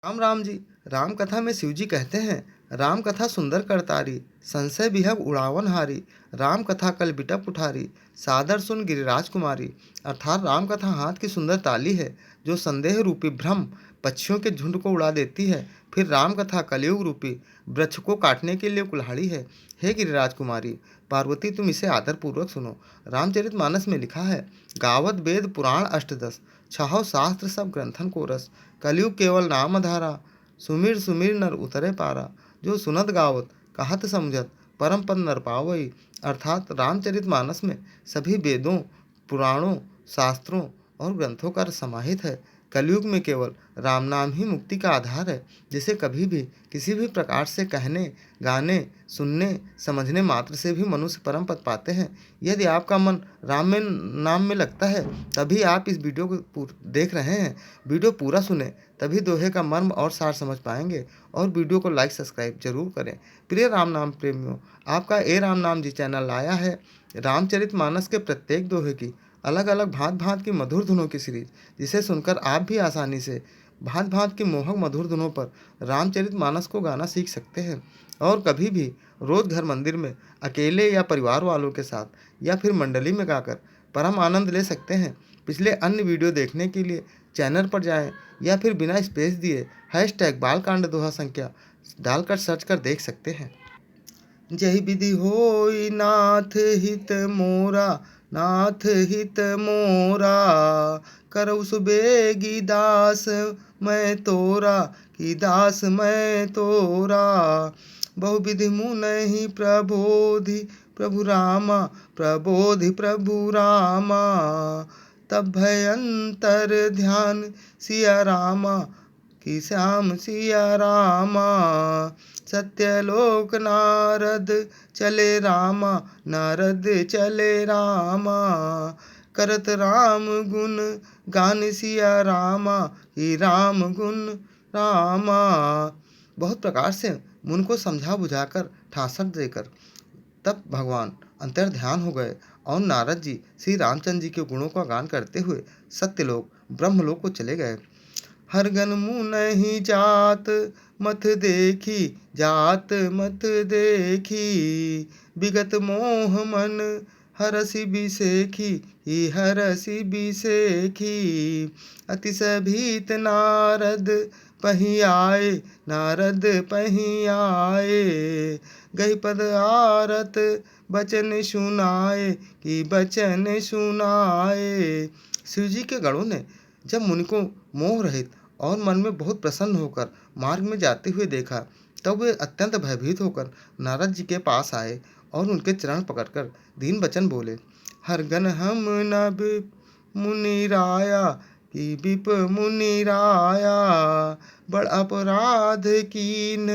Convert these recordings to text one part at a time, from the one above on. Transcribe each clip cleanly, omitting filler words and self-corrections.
राम राम जी। राम कथा में शिव जी कहते हैं, राम कथा सुंदर करतारी, संशय विहग उड़ावन हारी। राम कथा कल बिटप उठारी, सादर सुन गिरिराज कुमारी। अर्थात राम कथा हाथ की सुंदर ताली है जो संदेह रूपी भ्रम पक्षियों के झुंड को उड़ा देती है। फिर राम कथा कलयुग रूपी वृक्ष को काटने के लिए कुल्हाड़ी है। हे गिरिराज कुमारी पार्वती, तुम इसे आदरपूर्वक सुनो। रामचरितमानस में लिखा है, गावत वेद पुराण अष्टदश, छहो शास्त्र सब ग्रंथन को रस। कलयुग केवल नाम धारा, सुमिर सुमिर नर उतरे पारा। जो सुनत गावत कहत समझत, परम पद नर पावई। अर्थात रामचरितमानस में सभी वेदों, पुराणों, शास्त्रों और ग्रंथों का समाहित है। कलयुग में केवल राम नाम ही मुक्ति का आधार है, जिसे कभी भी किसी भी प्रकार से कहने, गाने, सुनने, समझने मात्र से भी मनुष्य परम पद पाते हैं। यदि आपका मन राम में नाम में लगता है, तभी आप इस वीडियो को देख रहे हैं। वीडियो पूरा सुने, तभी दोहे का मर्म और सार समझ पाएंगे। और वीडियो को लाइक सब्सक्राइब जरूर करें। प्रिय राम नाम प्रेमियों, आपका ए राम नाम जी चैनल लाया है रामचरितमानस के प्रत्येक दोहे की अलग अलग भांत भांत की मधुर धुनों की सीरीज, जिसे सुनकर आप भी आसानी से भांत भांत की मोहक मधुर धुनों पर रामचरितमानस को गाना सीख सकते हैं और कभी भी रोज घर मंदिर में अकेले या परिवार वालों के साथ या फिर मंडली में गाकर परम आनंद ले सकते हैं। पिछले अन्य वीडियो देखने के लिए चैनल पर जाएं या फिर बिना स्पेस दिए हैशटैग बालकांड दोहा संख्या डालकर सर्च कर देख सकते हैं। जय विधि होई नाथ हित मोरा, नाथ हित मोरा। करऊ सुबेगी दास मैं तोरा, कि दास मैं तोरा। बहुविधि मुनहि प्रबोधि प्रभु रामा, प्रबोधि प्रभु रामा। तब भयंतर ध्यान सिया रामा, कि श्याम सिया रामा। सत्यलोक नारद चले रामा, नारद चले रामा। करत राम गुण गान सिया रामा, ही राम गुण रामा। बहुत प्रकार से मन को समझा बुझाकर ठासर देकर तब भगवान अंतर ध्यान हो गए और नारद जी श्री रामचंद्र जी के गुणों का गान करते हुए सत्यलोक ब्रह्मलोक को चले गए। हरगन मुनहि जात मत देखी, जात मत देखी। विगत मोह मन हरसि बिसेखी, ही हरसि बिसेखी। अतिशय भीत नारद पही आए, नारद पही आए। गही पद आरत बचन सुनाए, कि बचन सुनाए। शिव जी के गणों ने जब मुनि को मोह रहित और मन में बहुत प्रसन्न होकर मार्ग में जाते हुए देखा, तब वे अत्यंत भयभीत होकर नारद जी के पास आए और उनके चरण पकड़कर दीन वचन बोले। हरगन हम नब मुनि राया, कि विप मुनि राया। बड़ अपराध कीन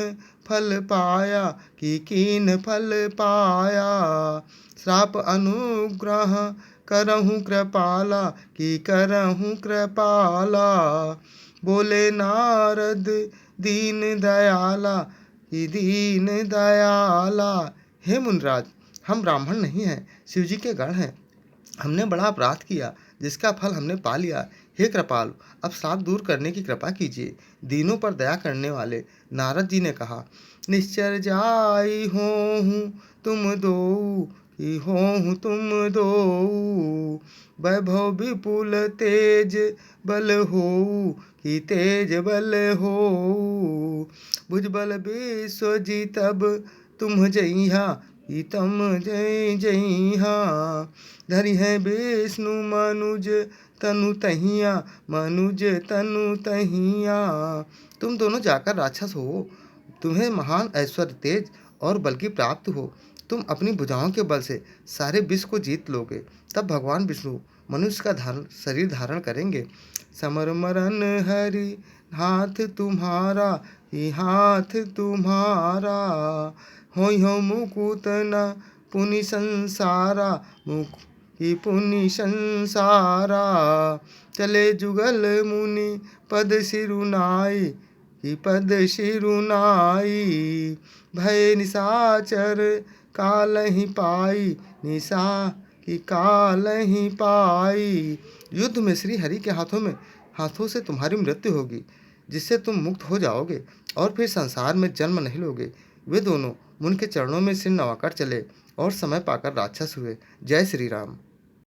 फल पाया, कि कीन फल पाया। श्राप अनुग्रह करहूँ कृपाला, कि करहूँ कृपाला। बोले नारद दीन दयाला, कि दीन दयाला। हे मुनराज, हम ब्राह्मण नहीं हैं, शिव जी के गण हैं। हमने बड़ा अपराध किया जिसका फल हमने पा लिया। हे कृपालु, अब श्राप दूर करने की कृपा कीजिए। दीनों पर दया करने वाले नारद जी ने कहा, निश्चर जाई होहूँ तुम दो, कि होहूँ तुम दो। वैभव विपुल तेज बल होऊ, कि तेज बल होऊ। भुजबल विश्वजितब तुम जइहा, कि तुम जय जइहा। धरि है विष्णु मनुज तनु तहिया, मनुज तनु तहिया। तुम दोनों जाकर राक्षस हो, तुम्हें महान ऐश्वर्य तेज और बल की प्राप्ति हो। तुम अपनी भुजाओं के बल से सारे विश्व को जीत लोगे। तब भगवान विष्णु मनुष्य का शरीर धारण करेंगे। समर मरन हरि हाथ तुम्हारा, ही हाथ तुम्हारा। हो मुकुत न पुनि संसारा, मुख ही पुनि संसारा। चले जुगल मुनि पद सिरुनाई, ही पद सिरुनाई। भय निशाचर काल ही पाई, निशा की काल ही पाई। युद्ध में श्री हरि के हाथों से तुम्हारी मृत्यु होगी। जिससे तुम मुक्त हो जाओगे और फिर संसार में जन्म नहीं लोगे। वे दोनों मुनि के चरणों में सिर नवाकर चले और समय पाकर राक्षस हुए। जय श्री राम।